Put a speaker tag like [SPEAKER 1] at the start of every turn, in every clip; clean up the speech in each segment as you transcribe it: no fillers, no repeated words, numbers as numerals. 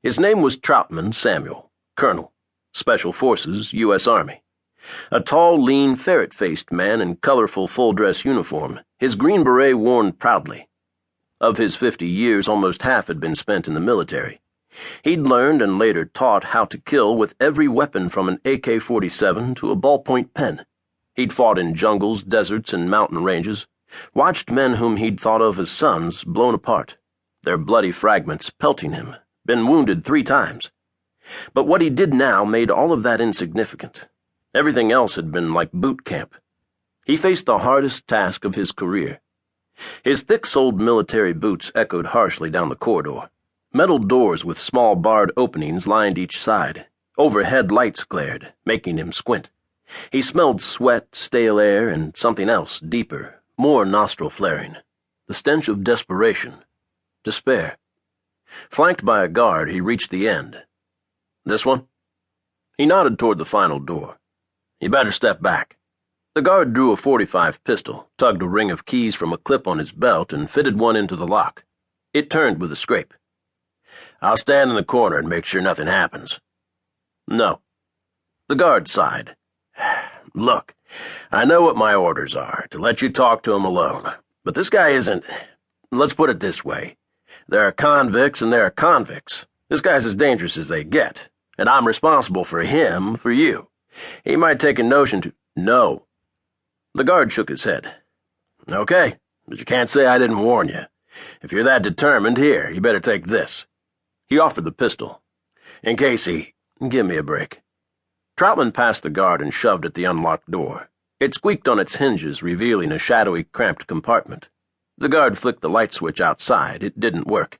[SPEAKER 1] His name was Trautman Samuel, Colonel, Special Forces, U.S. Army. A tall, lean, ferret-faced man in colorful full-dress uniform, his green beret worn proudly. Of his 50 years, almost half had been spent in the military. He'd learned and later taught how to kill with every weapon from an AK-47 to a ballpoint pen. He'd fought in jungles, deserts, and mountain ranges, watched men whom he'd thought of as sons blown apart, their bloody fragments pelting him, been wounded 3 times. But what he did now made all of that insignificant. Everything else had been like boot camp. He faced the hardest task of his career. His thick-soled military boots echoed harshly down the corridor. Metal doors with small barred openings lined each side. Overhead lights glared, making him squint. He smelled sweat, stale air, and something else, deeper, more nostril-flaring. The stench of desperation. Despair. Flanked by a guard, he reached the end. "This one?" He nodded toward the final door. "You better step back." The guard drew a .45 pistol, tugged a ring of keys from a clip on his belt, and fitted one into the lock. It turned with a scrape. "I'll stand in the corner and make sure nothing happens." "No." The guard sighed. "Look, I know what my orders are, to let you talk to him alone. But this guy isn't... Let's put it this way. There are convicts and there are convicts. This guy's as dangerous as they get, and I'm responsible for him, for you. He might take a notion to..." "No." The guard shook his head. "Okay, but you can't say I didn't warn you. If you're that determined, here, you better take this." He offered the pistol. "In case he... Give me a break." Trautman passed the guard and shoved at the unlocked door. It squeaked on its hinges, revealing a shadowy, cramped compartment. The guard flicked the light switch outside. It didn't work.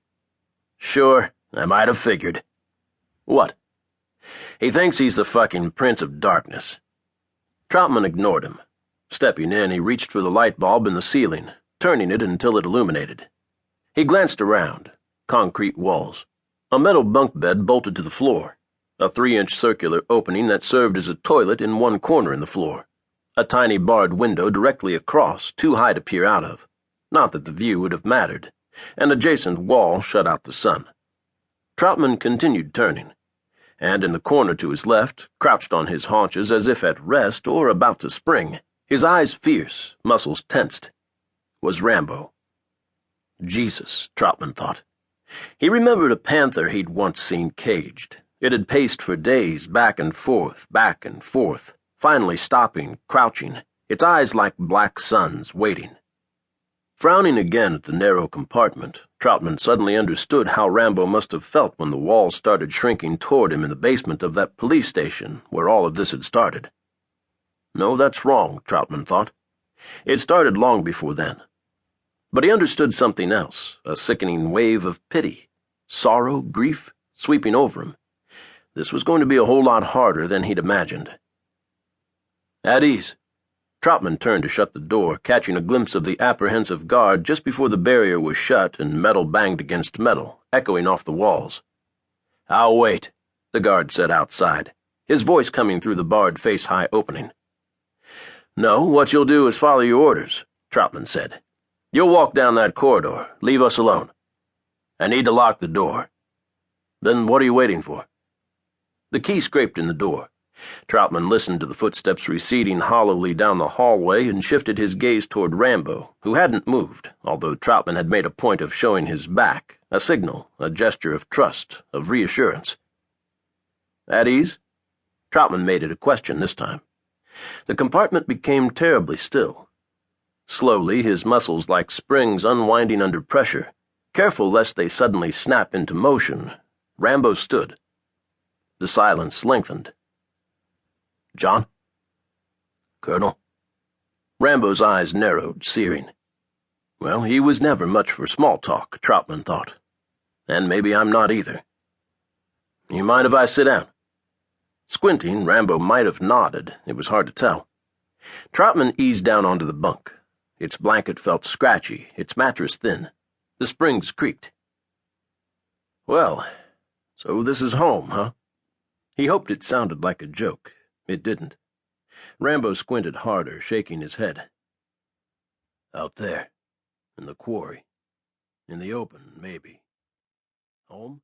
[SPEAKER 1] "Sure, I might have figured." "What?" "He thinks he's the fucking Prince of Darkness." Trautman ignored him. Stepping in, he reached for the light bulb in the ceiling, turning it until it illuminated. He glanced around. Concrete walls. A metal bunk bed bolted to the floor. A 3-inch circular opening that served as a toilet in one corner in the floor. A tiny barred window directly across, too high to peer out of. Not that the view would have mattered. An adjacent wall shut out the sun. Trautman continued turning, and in the corner to his left, crouched on his haunches as if at rest or about to spring, his eyes fierce, muscles tensed, was Rambo. Jesus, Trautman thought. He remembered a panther he'd once seen caged. It had paced for days, back and forth, finally stopping, crouching, its eyes like black suns, waiting. Frowning again at the narrow compartment, Trautman suddenly understood how Rambo must have felt when the walls started shrinking toward him in the basement of that police station where all of this had started. No, that's wrong, Trautman thought. It started long before then. But he understood something else, a sickening wave of pity, sorrow, grief, sweeping over him. This was going to be a whole lot harder than he'd imagined. "At ease." Trautman turned to shut the door, catching a glimpse of the apprehensive guard just before the barrier was shut and metal banged against metal, echoing off the walls. "I'll wait," the guard said outside, his voice coming through the barred face-high opening. "No, what you'll do is follow your orders," Trautman said. "You'll walk down that corridor. Leave us alone. I need to lock the door." "Then what are you waiting for?" The key scraped in the door. Trautman listened to the footsteps receding hollowly down the hallway and shifted his gaze toward Rambo, who hadn't moved, although Trautman had made a point of showing his back, a signal, a gesture of trust, of reassurance. "At ease?" Trautman made it a question this time. The compartment became terribly still. Slowly, his muscles like springs unwinding under pressure, careful lest they suddenly snap into motion, Rambo stood. The silence lengthened. "John?" "Colonel?" Rambo's eyes narrowed, searing. Well, he was never much for small talk, Trautman thought. And maybe I'm not either. "You mind if I sit down?" Squinting, Rambo might have nodded. It was hard to tell. Trautman eased down onto the bunk. Its blanket felt scratchy, its mattress thin. The springs creaked. "Well, so this is home, huh?" He hoped it sounded like a joke. It didn't. Rambo squinted harder, shaking his head. "Out there, in the quarry. In the open, maybe. Home?"